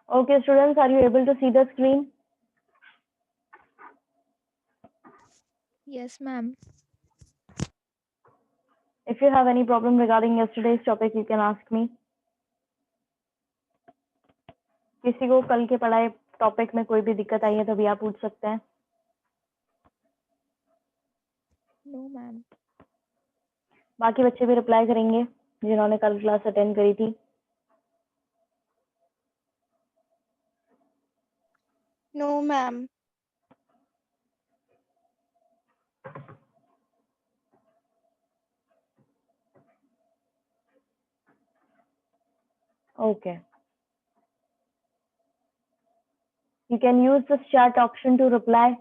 Okay, students, are you able to see the screen? Yes, ma'am. If you have any problem regarding yesterday's topic, you can ask me. किसी को कल के पढ़ाए topic में कोई भी दिक्कत आई है तो भी आप पूछ सकते हैं. No, ma'am. बाकी बच्चे भी रिप्लाई करेंगे जिन्होंने कल क्लास अटेंड करी थी. No, ma'am. Okay. You can use this chat option to reply.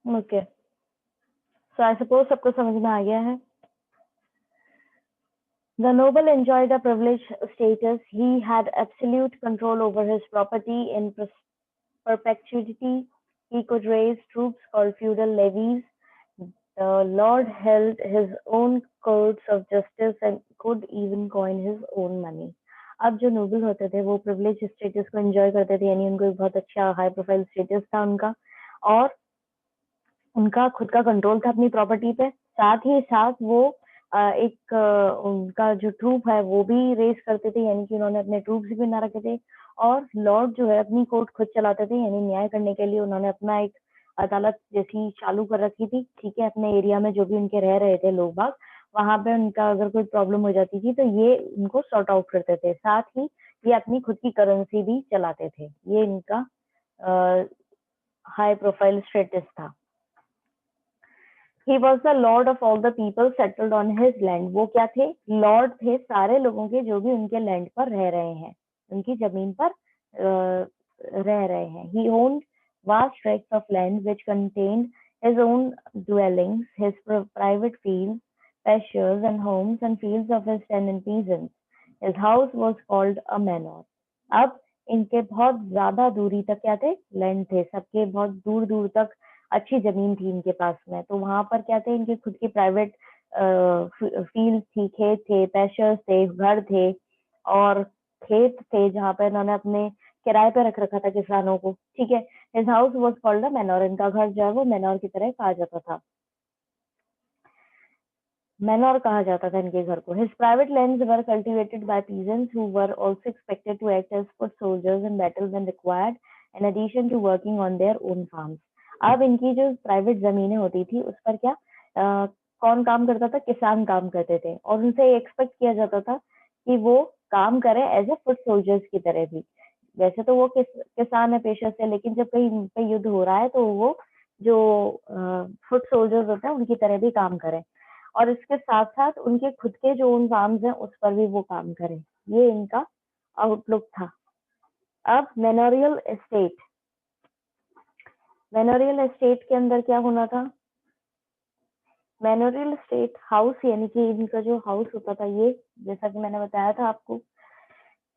Okay. So I suppose सबको समझ में आ गया है. The noble enjoyed a privileged status. He had absolute control over his property in perpetuity. He could raise troops called feudal levies. The lord held his own courts of justice and could even coin his own money. अब जो Nobel होते थे वो privilege status को enjoy करते थे, यानी उनको एक बहुत अच्छा हाई प्रोफाइल स्टेटस था उनका, और उनका खुद का कंट्रोल था अपनी प्रॉपर्टी पे. साथ ही साथ वो उनका जो ट्रूप है वो भी रेस करते थे, यानी कि उन्होंने अपने ट्रूप्स भी बना रखे थे. और लॉर्ड जो है अपनी कोर्ट खुद चलाते थे, यानी न्याय करने के लिए उन्होंने अपना एक अदालत जैसी चालू कर रखी थी. ठीक है, अपने एरिया में जो भी उनके रह रहे थे लोग बाग, वहां पे उनका अगर कोई प्रॉब्लम हो जाती थी तो ये उनको सॉर्ट आउट करते थे. साथ ही ये अपनी खुद की करेंसी भी चलाते थे. ये इनका हाई प्रोफाइल स्टेटस था. He was the lord of all the people settled on his land. वो क्या थे? लॉर्ड थे सारे लोगों के जो भी उनके लैंड पर रह रहे हैं, उनकी जमीन पर रह रहे हैं. He owned vast tracts of land which contained his own dwellings, his private fields, pastures and homes and fields of his tenant peasants. His house was called a manor. अब इनके बहुत ज्यादा दूरी तक क्या थे? लैंड थे. सबके बहुत दूर दूर तक अच्छी जमीन थी इनके पास में. तो वहां पर क्या थे? इनके खुद की प्राइवेट फील्ड थी, खेत थे, पैशर्स थे, घर थे और खेत थे जहाँ पे इन्होंने अपने किराए पे रख रखा था किसानों को. ठीक है. His house was called a manor. इनका घर जो है वो मैनोर की तरह कहा जाता था. मैनोर कहा जाता था इनके घर को. His private lands were cultivated by peasants who were also expected to act as foot soldiers in battle when required, in addition to working on their own farms. अब इनकी जो प्राइवेट जमीनें होती थी उस पर क्या कौन काम करता था? किसान काम करते थे, और उनसे एक्सपेक्ट किया जाता था कि वो काम करें एज ए फुट सोल्जर्स की तरह भी. वैसे तो वो किसान है पेशे से, लेकिन जब कहीं पे युद्ध हो रहा है तो वो जो फुट सोल्जर्स होते हैं उनकी तरह भी काम करें, और इसके साथ साथ उनके खुद के जो उन फार्म्स हैं उस पर भी वो काम करें. ये इनका आउटलुक था. अब मैनोरियल एस्टेट. मैनोरियल एस्टेट के अंदर क्या होना था? मैनोरियल एस्टेट हाउस, यानी कि इनका जो हाउस होता था, ये जैसा कि मैंने बताया था आपको,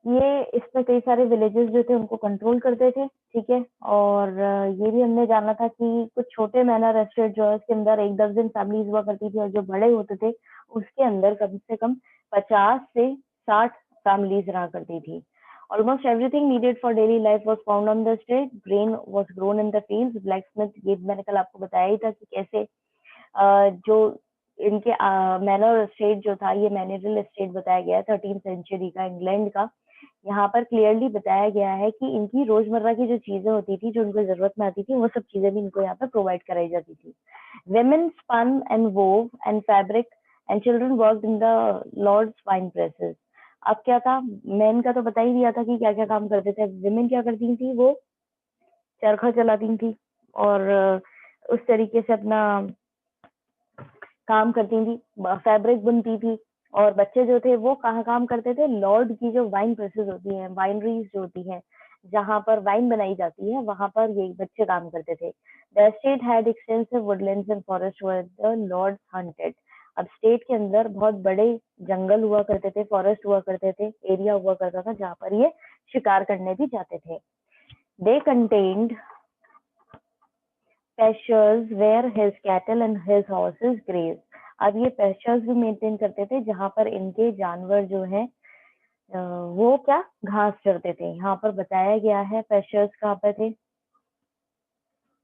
ये इसमें कई सारे विलेजेस जो थे उनको कंट्रोल करते थे. ठीक है. और ये भी हमने जाना था कि कुछ छोटे मैनर एस्टेट जो है उसके अंदर एक दर्जन फैमिलीज हुआ करती थी, और जो बड़े होते थे उसके अंदर कम से कम 50 से 60 फैमिलीज रहा करती थी. Almost everything needed for daily life was found on the estate. Grain was grown in the fields. Blacksmith, ये मैंने कल आपको बताया ही था कि कैसे जो इनके मैनर एस्टेट जो था, ये मैनरियल एस्टेट बताया गया है 13th सेंचुरी का इंग्लैंड का. यहाँ पर क्लियरली बताया गया है कि इनकी रोजमर्रा की जो चीजें होती थी, जो उनको जरूरत में आती थी, वो सब चीजें भी इनको यहाँ पर प्रोवाइड कराई जाती थी. Women spun and wove and fabric and children worked in the lord's wine presses. अब क्या था? मेन का तो बता ही दिया था कि क्या क्या काम करते थे. विमेन क्या करती थी? वो चरखा चलाती थी और उस तरीके से अपना काम करती थी, फैब्रिक बुनती थी. और बच्चे जो थे वो कहाँ काम करते थे? लॉर्ड की जो वाइन प्रेसेस होती हैं, वाइनरीज जो होती हैं, जहाँ पर वाइन बनाई जाती है, वहां पर ये बच्चे काम करते थे. The state had extensive woodlands and forest where the lords hunted. अब स्टेट के अंदर बहुत बड़े जंगल हुआ करते थे, फॉरेस्ट हुआ करते थे, एरिया हुआ करता था जहाँ पर ये शिकार करने भी जाते थे। दे contained pastures where his cattle and his horses graze। अब ये pastures भी मेंटेन करते थे जहाँ पर इनके जानवर जो है वो क्या घास चरते थे। यहाँ पर बताया गया है pastures कहाँ पे थे,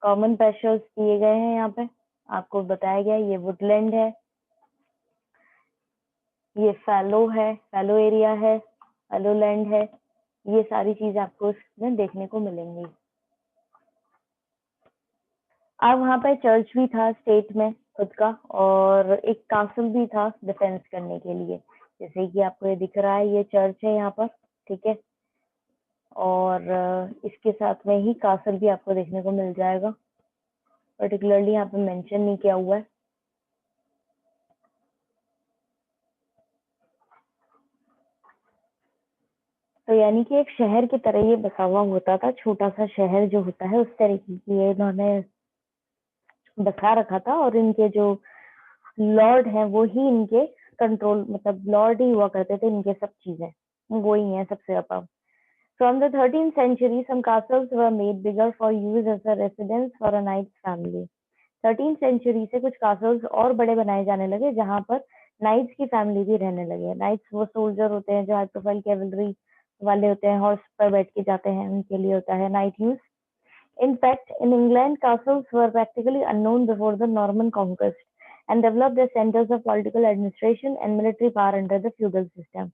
कॉमन pastures दिए गए हैं। यहाँ पे आपको बताया गया ये वुडलैंड है, ये फैलो है, फैलो एरिया है, फैलो लैंड है, ये सारी चीजें आपको इसमें देखने को मिलेंगी। अब वहाँ पे चर्च भी था स्टेट में खुद का, और एक कासल भी था डिफेंस करने के लिए। जैसे कि आपको ये दिख रहा है, ये चर्च है यहाँ पर, ठीक है, और इसके साथ में ही कासल भी आपको देखने को मिल जाएगा, पर्टिकुलरली यहाँ पे मेंशन नहीं किया हुआ है। तो यानी कि एक शहर की तरह ये बसा हुआ होता था, छोटा सा शहर जो होता है उस तरीके की ये इन्होंने बसा रखा था, और इनके जो लॉर्ड हैं वो ही इनके कंट्रोल, मतलब लॉर्ड ही हुआ करते थे, इनके सब चीजें वो ही हैं सबसे अपर। From the 13th century, some castles were made bigger for use as a residence for a knight's family. 13th century से कुछ castles और बड़े बनाए जाने लगे जहाँ पर knights की family भी रहने लगे। knights वो soldier होते हैं जो high profile cavalry वाले होते हैं, horse पर बैठ के जाते हैं, उनके लिए होता है knight use. In fact, in England, castles were practically unknown before the Norman conquest and developed as centers of political administration and military power under the feudal system.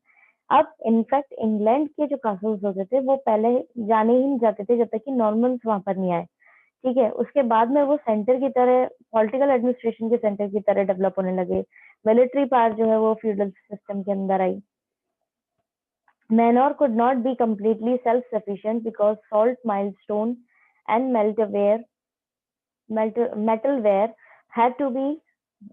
अब इनफैक्ट इंग्लैंड के जो कासल्स होते थे वो पहले जाने ही नहीं जाते थे जब तक कि नॉर्मन्स वहां पर नहीं आए, ठीक है। उसके बाद में वो सेंटर की तरह, पॉलिटिकल एडमिनिस्ट्रेशन के सेंटर की तरह डेवलप होने लगे। मिलिट्री पावर जो है वो फ्यूडल सिस्टम के अंदर आई। Manor could not be completely self-sufficient because salt, milestone, and metalware had to be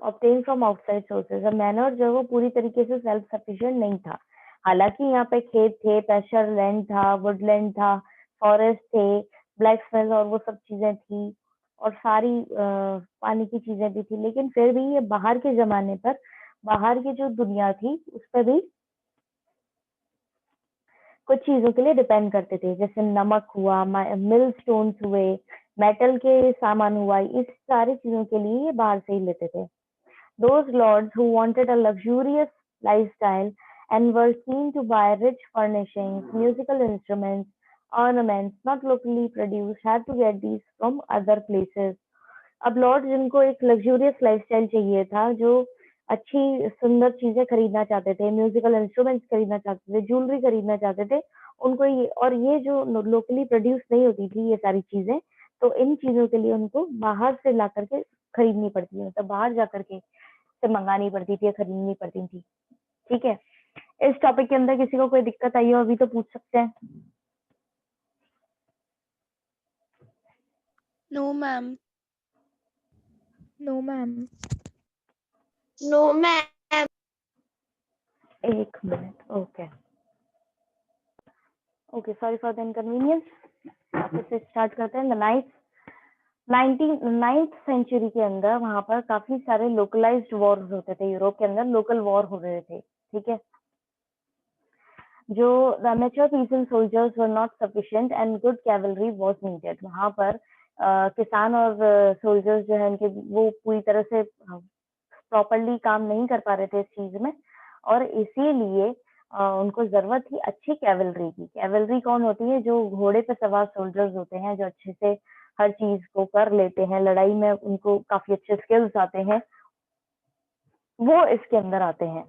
obtained from outside sources। अब मैनर जो है वो पूरी तरीके से सेल्फ सफिशिएंट नहीं था। हालांकि यहाँ पे खेत थे, पैस्चर लैंड था, वुडलैंड था, फॉरेस्ट थे, ब्लैक स्मेल और वो सब चीजें थी, और सारी पानी की चीजें भी थी, लेकिन फिर भी ये बाहर के जमाने पर, बाहर की जो दुनिया थी उस पर भी कुछ चीजों के लिए डिपेंड करते थे, जैसे नमक हुआ, मिल स्टोन्स हुए, मेटल के सामान हुआ, इस सारी चीजों के लिए ये बाहर से ही लेते थे। Those lords who wanted a luxurious lifestyle and were keen to buy rich furnishings, musical instruments, ornaments not locally produced had to get these from other places। अब लॉर्ड जिनको एक लग्जूरियस लाइफस्टाइल चाहिए था, जो अच्छी सुंदर चीजें खरीदना चाहते थे, म्यूजिकल इंस्ट्रूमेंट्स खरीदना चाहते थे, ज्वेलरी खरीदना चाहते थे, उनको ये, और ये जो लोकली प्रोड्यूस नहीं होती थी ये सारी चीजें, तो इन चीजों के लिए उनको बाहर से ला करके खरीदनी पड़ती है, मतलब बाहर जा करके से मंगानी पड़ती थी या खरीदनी पड़ती थी, ठीक है। इस टॉपिक के अंदर किसी को कोई दिक्कत आई हो अभी तो पूछ सकते हैं। No, ma'am. No, ma'am. No, ma'am. एक minute, okay okay, sorry for the inconvenience. वापस से स्टार्ट करते हैं। नाइन्थ सेंचुरी के अंदर वहां पर काफी सारे लोकलाइज्ड वॉर्स होते थे, यूरोप के अंदर लोकल वॉर हो रहे थे, ठीक है। जो the mature peasant soldiers were not sufficient and good cavalry was needed। वहां पर किसान और सोल्जर्स जो है उनके वो पूरी तरह से प्रॉपरली काम नहीं कर पा रहे थे इस चीज में, और इसीलिए उनको जरूरत थी अच्छी कैवलरी की। कैवलरी कौन होती है? जो घोड़े पे सवार सोल्जर्स होते हैं, जो अच्छे से हर चीज को कर लेते हैं, लड़ाई में उनको काफी अच्छे स्किल्स आते हैं, वो इसके अंदर आते हैं।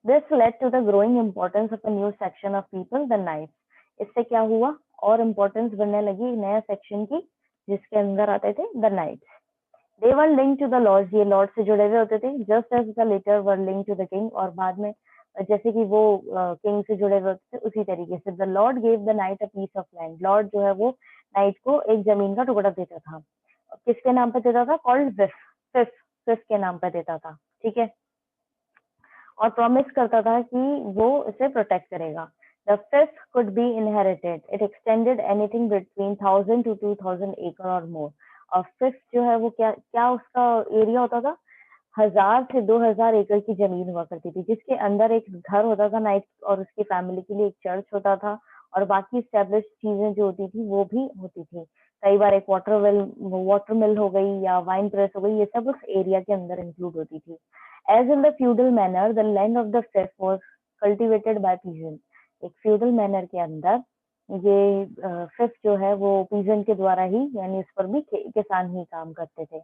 This led to the growing importance of a new section of people, the knights। इससे क्या हुआ? और इम्पोर्टेंस बढ़ने लगी एक नया सेक्शन की, जिसके अंदर आते थे the knights. They were linked to the lords। ये लॉर्ड से जुड़े हुए होते थे, just as the later were linked to the king। और बाद में जैसे कि वो किंग से जुड़े हुए होते थे, उसी तरीके से the lord gave the knight a piece of land। Lord जो है वो नाइट को एक जमीन का टुकड़ा देता था। किसके नाम पे देता था? कॉल्ड विफ, फिफ, फिफ के नाम पे देता था, ठीक है। और प्रॉमिस करता था कि वो इसे प्रोटेक्ट करेगा। The fifth could be inherited। It extended anything between 1000 to 2000 acre or more। और फिफ्थ जो है वो क्या क्या उसका एरिया होता था? 1000 से 2000 एकड़ की जमीन हुआ करती थी, जिसके अंदर एक घर होता था नाइट और उसकी फैमिली के लिए एक चर्च होता था और बाकी एस्टेब्लिश चीजें जो होती थी वो भी होती थी। कई बार एक वाटर मिल हो गई या वाइन प्रेस हो गई, ये सब उस एरिया के अंदर इंक्लूड होती थी। As in the feudal manor the land of the fief was cultivated by peasant. एक फ्यूडल मैनर के अंदर ये फिफ जो है वो पीजन के द्वारा ही, यानी इस पर भी किसान ही काम करते थे।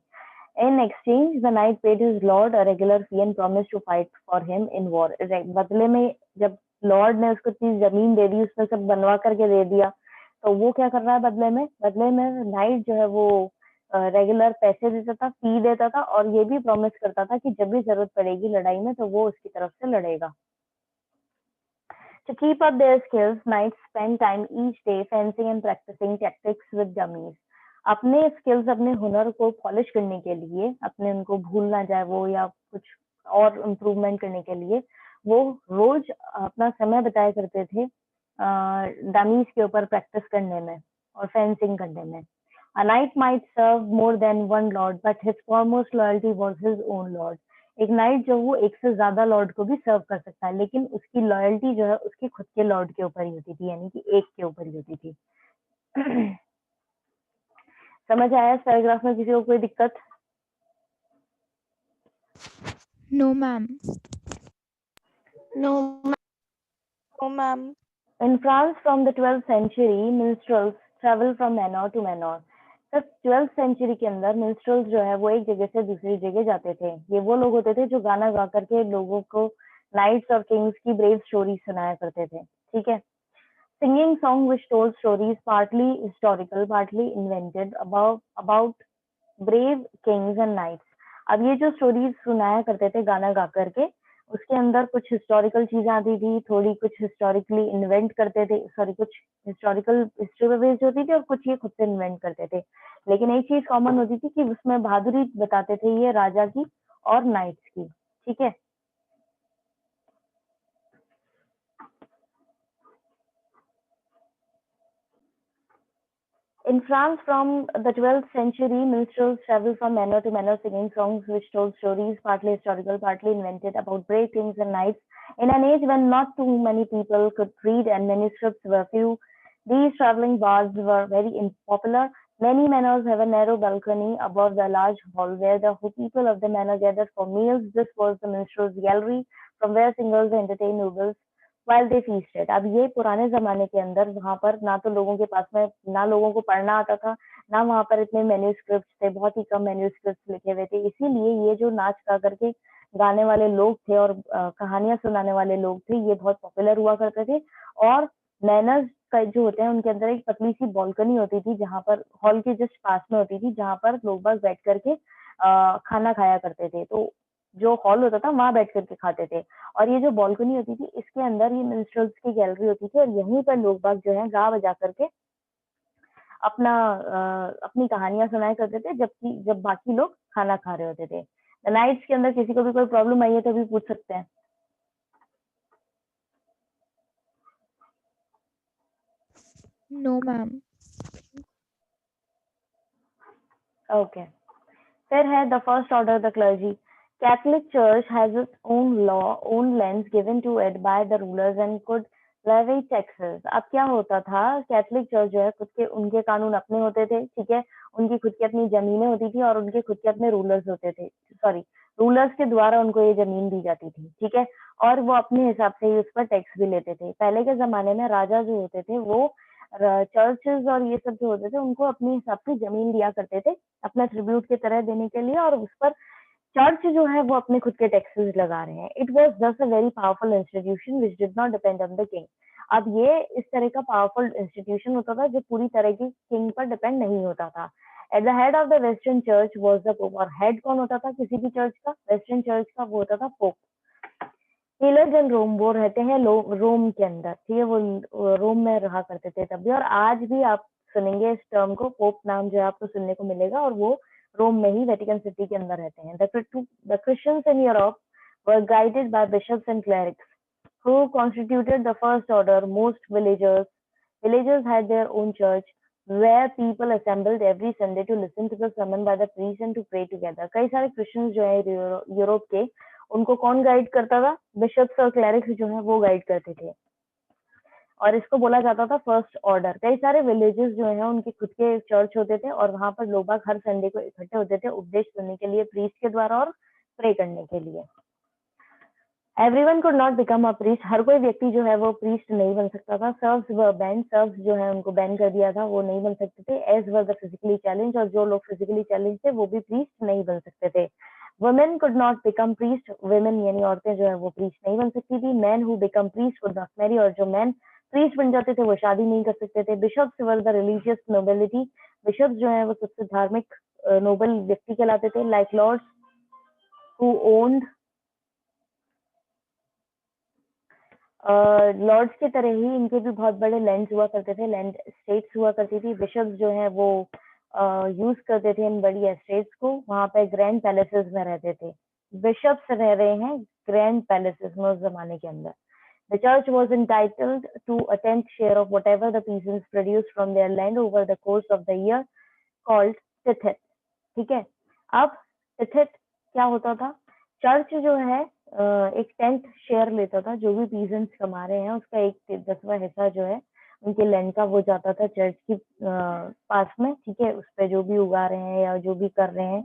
In exchange, the knight paid his lord a regular fee and promised to fight for him in war. बदले में जब लॉर्ड ने उसको चीज जमीन दे दी, उसने सब बनवा करके दे दिया, तो वो क्या कर रहा है बदले में? बदले में नाइट जो है वो रेगुलर पैसे देता था, फी देता था और ये भी प्रॉमिस करता था कि जब भी जरूरत पड़ेगी लड़ाई में तो वो उसकी तरफ से लड़ेगा। To keep up their skills, knights spend time each day fencing and practicing tactics with dummies. अपने स्किल्स, अपने हुनर को पॉलिश करने के लिए, अपने उनको भूल ना जाए वो या कुछ और इम्प्रूवमेंट करने के लिए, वो रोज अपना समय बताया करते थे डमीज के ऊपर प्रैक्टिस करने में और फेंसिंग करने में। A knight might serve more than one lord, but his foremost loyalty was his own lord. एक नाइट जो वो एक से ज्यादा लॉर्ड को भी सर्व कर सकता है, लेकिन उसकी लॉयल्टी जो है उसके खुद के लॉर्ड के ऊपर ही होती थी, यानी कि एक के ऊपर ही होती थी। समझ आया इस पैराग्राफ में किसी को कोई दिक्कत? No, ma'am. No, ma'am. No, ma'am. In France from the 12th century, minstrels travel from manor to manor. तब 12th century के अंदर minstrels जो है वो एक जगह से दूसरी जगह जाते थे। ये वो लोग होते थे जो गाना गा करके लोगों को नाइट्स और किंग्स की ब्रेव स्टोरी सुनाया करते थे। ठीक है। Singing song which told stories partly historical, partly invented about brave kings and knights. अब ये जो स्टोरीज सुनाया करते थे गाना गा करके, उसके अंदर कुछ हिस्टोरिकल चीजें आती थी, थोड़ी कुछ हिस्टोरिकली इन्वेंट करते थे, सॉरी कुछ हिस्टोरिकल हिस्ट्री पे बेस्ड होती थी और कुछ ये खुद से इन्वेंट करते थे। लेकिन एक चीज कॉमन होती थी कि उसमें बहादुरी बताते थे ये राजा की और नाइट्स की। ठीक है। In France from the 12th century, minstrels traveled from manor to manor singing songs which told stories partly historical, partly invented about brave kings and knights. In an age when not too many people could read and manuscripts were few, these traveling bards were very popular. Many manors have a narrow balcony above the large hall where the people of the manor gathered for meals. This was the minstrels' gallery from where singers entertained nobles while they feasted. अब ये पुराने जमाने के अंदर वहां पर ना तो लोगों के पास में ना लोगों को पढ़ना आता था, ना वहां पर इतने मैन्यूस्क्रिप्ट थे, बहुत ही कम मैन्यूस्क्रिप्ट लिखे हुए थे। इसीलिए ये जो नाच गा करके गाने वाले लोग थे और कहानियां सुनाने वाले लोग थे, ये बहुत पॉपुलर हुआ करते थे। और मैनर्स का जो होते हैं उनके अंदर एक पतली सी बालकनी होती थी, जहां पर हॉल के जस्ट पास में होती थी, जहां पर लोग बस बैठ करके खाना खाया करते थे। तो जो हॉल होता था वहां बैठ करके खाते थे। और ये जो बालकनी होती थी इसके अंदर ये मिनिस्ट्रल्स की गैलरी होती थी और यहीं पर लोग बाग जो है गा बजा करके अपनी कहानियां सुनाया करते थे, जबकि जब बाकी लोग खाना खा रहे होते थे। नाइट्स के अंदर किसी को भी कोई प्रॉब्लम आई है तो भी पूछ सकते हैं। No, ma'am. ओके। फिर है the first order the clergy. Catholic Church has its own law, own lands given to it by the rulers and could levy taxes. अब क्या होता था, कैथलिक चर्च जो है खुद के उनके कानून अपने होते थे। ठीक है। उनकी खुद की अपनी जमीनें होती थी और उनके खुद के अपने रूलर्स होते थे, सॉरी रूलर्स के द्वारा उनको ये जमीन दी जाती थी। ठीक है। और वो अपने हिसाब से ही उस पर टैक्स भी लेते थे। पहले के जमाने में राजा जो होते थे वो चर्चेज और ये सब जो होते थे उनको अपने हिसाब से जमीन दिया करते थे अपना ट्रिब्यूट की तरह देने के लिए, और उस पर चर्च जो है वो अपने खुद के टैक्सेस लगा रहे हैं। It was just a very powerful institution which did not depend on the king. अब ये इस तरह का पावरफुल इंस्टीट्यूशन होता था जो पूरी तरह की किंग पर डिपेंड नहीं होता था। At the head of the western church was the pope. और हेड कौन होता था किसी भी चर्च का? वेस्टर्न चर्च का वो होता था पोप। हीलर्स इन रोम, वो रहते हैं रोम के अंदर। ठीक है। वो रोम में रहा करते थे तब भी, और आज भी आप सुनेंगे इस टर्म को, पोप नाम जो है आपको सुनने को मिलेगा, और वो रोम में ही वेटिकन सिटी के अंदर रहते हैं। The Christians in Europe were guided by bishops and clerics who constituted the first order. Most villagers had their own church. where people assembled every Sunday to listen to the sermon by the priest and to pray together. कई सारे Christians जो है Europe के, उनको कौन guide करता था? Bishops और क्लरिक्स जो है वो गाइड करते थे, और इसको बोला जाता था फर्स्ट ऑर्डर। कई सारे विलेजेस जो है उनके खुद के चर्च होते थे, और वहां पर लोग हर संडे को इकट्ठे होते थे उपदेश सुनने के लिए प्रीस्ट के द्वारा और प्रे करने के लिए। Everyone could not become a priest, हर कोई व्यक्ति जो है वो प्रीस्ट नहीं बन सकता था। सर्व्स वर बैन, सर्व्स जो है उनको बैन कर दिया था, वो नहीं बन सकते थे। As were the physically challenge, और जो लोग फिजिकली चैलेंज थे वो भी प्रीस्ट नहीं बन सकते थे। Women could not become priest, women यानी औरतें जो है वो प्रीस्ट नहीं बन सकती थी। Man who become priest could not marry, और जो मैन प्रीस्ट बन जाते थे वो शादी नहीं कर सकते थे। Bishops were the religious nobility, bishops जो है वो सबसे धार्मिक नोबल व्यक्ति कहलाते थे। Like lords who owned, lords की तरह ही इनके भी बहुत बड़े लैंड्स हुआ करते थे, लैंड स्टेट्स हुआ करती थी। बिशप्स जो है वो यूज करते थे इन बड़ी एस्टेट्स को, वहां पे ग्रैंड पैलेसेस में रहते थे। बिशप्स रह रहे हैं ग्रैंड पैलेसेस में उस जमाने के अंदर। The church was entitled to a 10th share of whatever the peasants produced from their land over the course of the year, called tithe। ठीक है, अब tithe क्या होता था? चर्च जो है एक 10th शेयर लेता था, जो भी पीजेंट्स कमा रहे हैं उसका एक 10वां हिस्सा जो है उनके लैंड का वो जाता था चर्च की पास में। ठीक है, उस पे जो भी उगा रहे हैं या जो भी कर रहे हैं,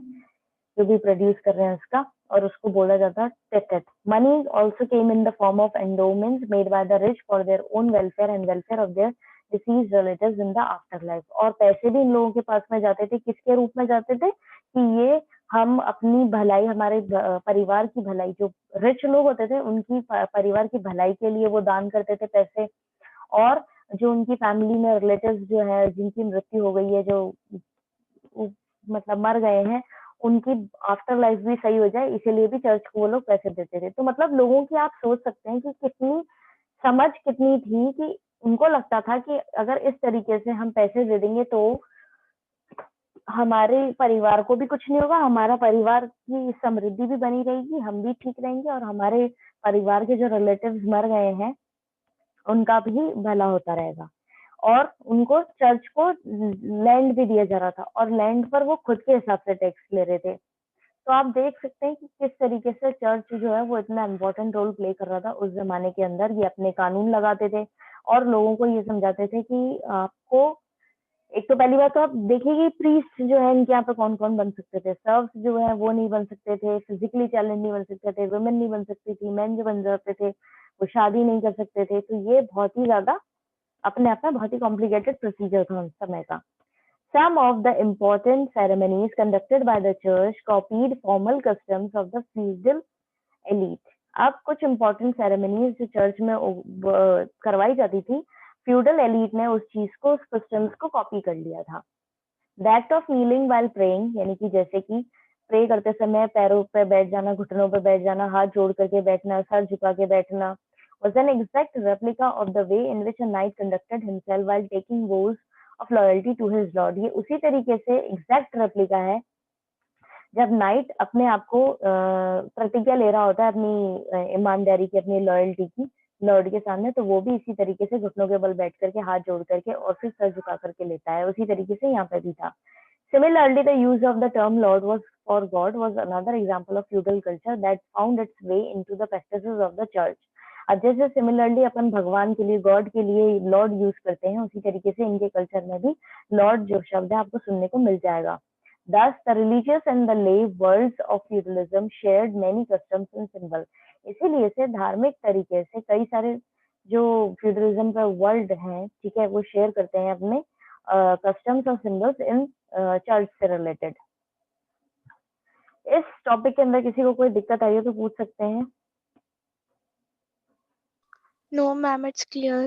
जो भी प्रोड्यूस कर रहे हैं उसका, और उसको बोला जाता है teeth. Money also came in the form of endowments made by the rich for their own welfare and welfare of their deceased relatives in the after life. और पैसे भी इन लोगों के पास में जाते थे, किसके रूप में जाते थे? कि ये हम अपनी भलाई, हमारे परिवार की भलाई, जो रिच लोग होते थे उनकी परिवार की भलाई के लिए वो दान करते थे पैसे, और जो उनकी फैमिली में रिलेटिव्स जो है जिनकी मृत्यु हो गई है, जो मतलब मर गए हैं, उनकी आफ्टर लाइफ भी सही हो जाए, इसीलिए भी चर्च को वो लोग पैसे देते थे। तो मतलब लोगों की आप सोच सकते हैं कि कितनी समझ कितनी थी, कि उनको लगता था कि अगर इस तरीके से हम पैसे दे देंगे तो हमारे परिवार को भी कुछ नहीं होगा, हमारा परिवार की समृद्धि भी बनी रहेगी, हम भी ठीक रहेंगे, और हमारे परिवार के जो रिलेटिव्स मर गए हैं उनका भी भला होता रहेगा। और उनको चर्च को लैंड भी दिया जा रहा था, और लैंड पर वो खुद के हिसाब से टैक्स ले रहे थे। तो आप देख सकते हैं कि किस तरीके से चर्च जो है वो इतना इम्पोर्टेंट रोल प्ले कर रहा था उस जमाने के अंदर। ये अपने कानून लगाते थे और लोगों को ये समझाते थे कि आपको, एक तो पहली बात तो आप देखिए कि प्रीस्ट जो है इनके यहाँ पे कौन कौन बन सकते थे। सर्व्स जो है वो नहीं बन सकते थे, फिजिकली चैलेंज नहीं बन सकते थे, वुमेन नहीं बन सकती थी, मैन जो बन जाते थे वो शादी नहीं कर सकते थे। तो ये बहुत ही ज्यादा अपने आप में बहुत ही कॉम्प्लिकेटेड प्रोसीजर था उस समय का। Some of the important ceremonies conducted by the church copied formal customs of the feudal elite। अब कुछ important ceremonies जो चर्च में करवाई जाती थी, feudal elite ने उस चीज को, उस customs को कॉपी कर लिया था। The act of kneeling while praying, यानी कि जैसे कि प्रे करते समय पैरों पे बैठ जाना, घुटनों पे बैठ जाना, हाथ जोड़ करके बैठना, सर झुका के बैठना, was an exact replica of the way in which a knight conducted himself while taking vows of loyalty to his lord। ये उसी तरीके से एग्जैक्ट रेप्लिका है जब नाइट अपने आप को प्रतिज्ञा ले रहा होता है अपनी ईमानदारी की, अपनी लॉयल्टी की लॉर्ड के सामने, तो वो भी इसी तरीके से घुटनों के बल बैठ करके, हाथ जोड़ करके और फिर सर झुका करके लेता है। उसी तरीके से यहाँ पे भी था। Similarly, the use of the term Lord was for God was another example of feudal culture that found its way into the practices of the church। अब जैसे सिमिलरली अपन भगवान के लिए, गॉड के लिए लॉर्ड यूज करते हैं, उसी तरीके से इनके कल्चर में भी लॉर्ड जो शब्द है आपको सुनने को मिल जाएगा। Thus, the religious and the lay worlds of feudalism shared many customs and symbols। इसीलिए से धार्मिक तरीके से कई सारे जो फ्यूडलिज्म का वर्ल्ड है, ठीक है, वो शेयर करते हैं अपने कस्टम्स और सिंबल्स इन चर्च से रिलेटेड। इस टॉपिक के अंदर किसी को कोई दिक्कत आई हो तो पूछ सकते हैं। No, ma'am, it's clear.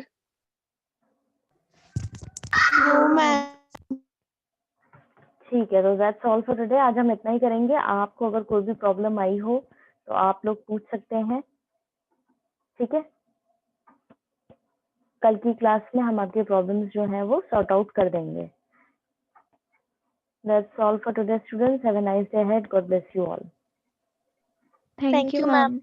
No, ma'am. ठीक है, तो दैट्स ऑल फॉर टुडे। आज हम इतना ही करेंगे। आपको अगर कोई भी प्रॉब्लम आई हो तो आप लोग पूछ सकते हैं, ठीक है। कल की क्लास में हम आपके प्रॉब्लम्स जो हैं वो सॉर्ट आउट कर देंगे। That's all for today, students. Have a nice day ahead. God bless you all. Thank you, you, ma'am. ma'am.